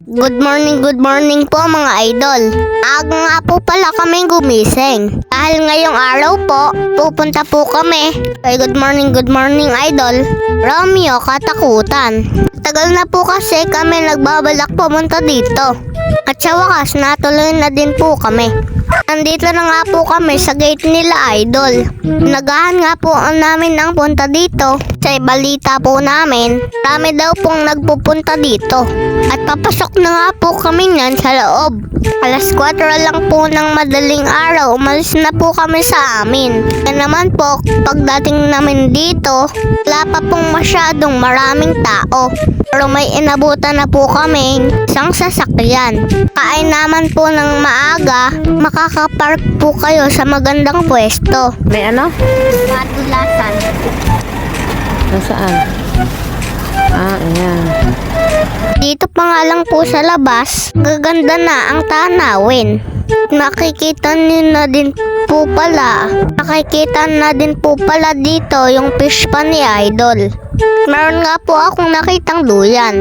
Good morning po mga idol. Aga nga po pala kami gumising. Dahil ngayong araw po, pupunta po kami kay good morning idol, Romeo Katakutan. Tagal na po kasi kami nagbabalak pumunta dito. At sa wakas, natuloy na din po kami. Nandito na nga po kami sa gate nila idol. Nagahan nga po namin ang punta dito. Sa balita po namin, marami daw pong nagpupunta dito. At papasok na nga po kami niyan sa loob. Alas 4 lang po ng madaling araw, umalis na po kami sa amin. Kaya naman po, pagdating namin dito, wala pa pong masyadong maraming tao. Pero may inabutan na po kami isang sasakyan. Kain naman po ng maaga, makakapark po kayo sa magandang pwesto. May ano? Matulasan. Nasaan? Ayan. Dito pa nga lang po sa labas, gaganda na ang tanawin. Makikita niyo na din po pala. Makikita na din po pala dito yung fish pan ni Idol. Meron nga po akong nakitang duyan.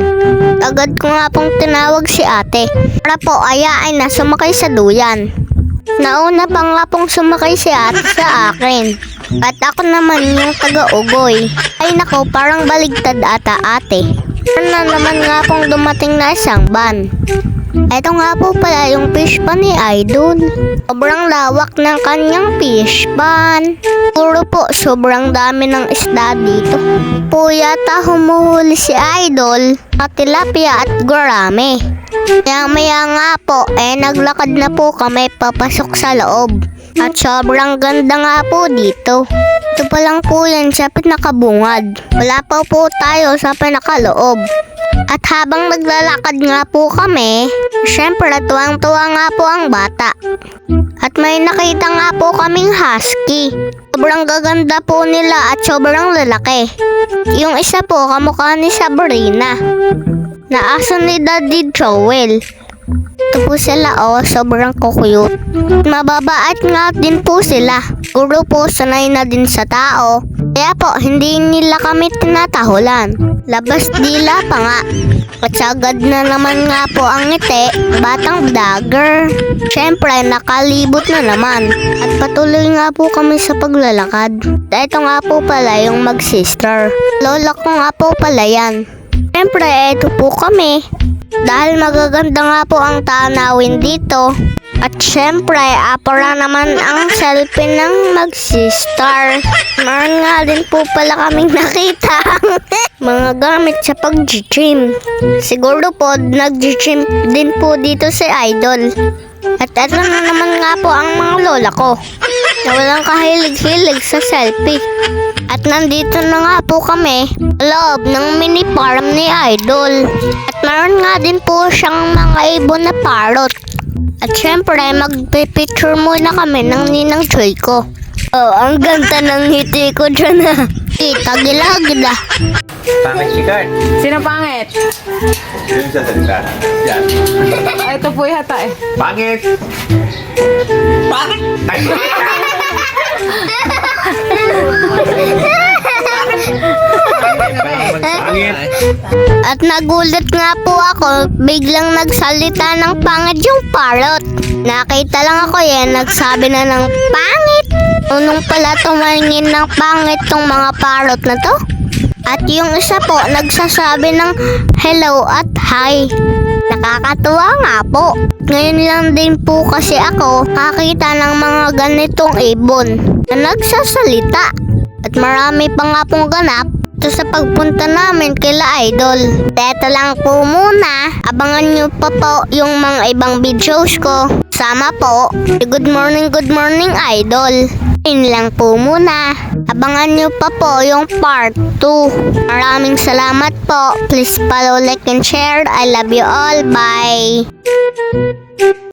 Agad ko nga pong tinawag si ate para po ayain na sumakay sa duyan. Nauna pa nga pong sumakay si ate sa akin. At ako naman yung taga-ugoy. Ay nako, parang baligtad ata ate. Meron na naman nga pong dumating na isang van. Ito nga po pala yung fish pan ni Idol. Sobrang lawak ng kanyang fish pan. Puro po, sobrang dami ng isda dito. Po yata humuhuli si Idol at tilapia at gurame. Maya nga po, naglakad na po kami papasok sa loob. At sobrang ganda nga po dito. Ito pa lang po yan sa pinakabungad. Wala pa po tayo sa pinakaloob. At habang naglalakad nga po kami, syempre tuwang-tuwa nga po ang bata. At may nakita nga po kaming husky. Sobrang gaganda po nila at sobrang lalaki. Yung isa po kamukha ni Sabrina, na aso ni Daddy Joel. Ito po sila sobrang kukuyot. Mababait nga din po sila. Puro po sanay na din sa tao. Kaya po hindi nila kami tinatahulan. Labas dila pa nga. At sagad na naman nga po ang ngiti, batang vlogger. Syempre nakalibot na naman. At patuloy nga po kami sa paglalakad. Ito nga po pala yung mag-sister. Lola ko nga po pala yan. Syempre ito po kami. Dahil magaganda nga po ang tanawin dito. At syempre, apara naman ang selfie ng mag-sister. Meron nga din po pala kaming nakita mga gamit sa pag-gym. Siguro po, nag-gym din po dito si Idol. At eto na naman nga po ang mga lola ko na walang kahilig-hilig sa selfie. At nandito na nga po kami sa loob ng mini farm ni Idol. At meron nga din po siyang mga ibon na parrot. At syempre, magpipicture muna kami ng ninang Joy ko. Ang ganda ng ngiti ko dyan ha. Tagilagila. Pangit si Kurt. Sino pangit? Yung sa salita. Yan. Ito po yata eh. Pangit! Pangit! Ay! Pangit! At nagulat nga po ako, biglang nagsalita ng pangit yung parrot. Nakita lang ako nagsabi na ng pangit. Unong pala tumingin ng pangit tong mga parrot na to. At yung isa po, nagsasabi ng hello at hi. Nakakatuwa nga po. Ngayon lang din po kasi ako kakita ng mga ganitong ibon na nagsasalita. At marami pa nga pong ganap ito sa pagpunta namin kila Idol. Teto lang po muna. Abangan nyo pa po yung mga ibang videos ko. Sama po, good morning Idol. Yun lang po muna. Abangan nyo pa po yung part 2. Maraming salamat po. Please follow, like, and share. I love you all. Bye!